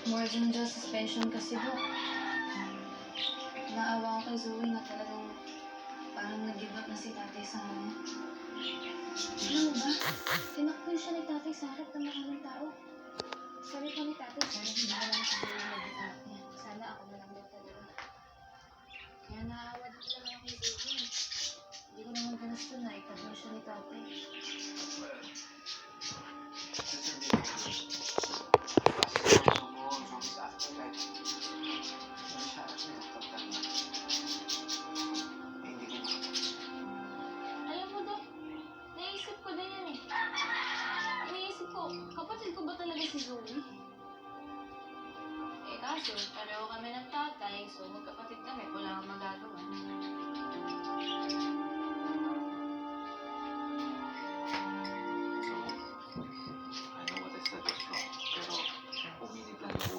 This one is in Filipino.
More than the suspension kasi, Dok. Naawa ko kay Zoe na talagang parang nag-give up na si tatay sa kanya. Alam mo ba? Tinakbo siya ni tatay sa harap ng maraming tao. Sabi ko ni tatay, sana hindi na lang si Zoe mag-anak niya. Sana ako na lang daw talaga. Kaya naawa din talaga ako kay Zoe. Hindi ko naman gusto na itakbo siya ni tatay. Alam mo, Dok, naisip ko din yan eh. Naisip ko, kapatid ko ba talaga si Zoe? Eh kaso, pareho kami ng tatay, so magkapatid kami, wala kang magagawa.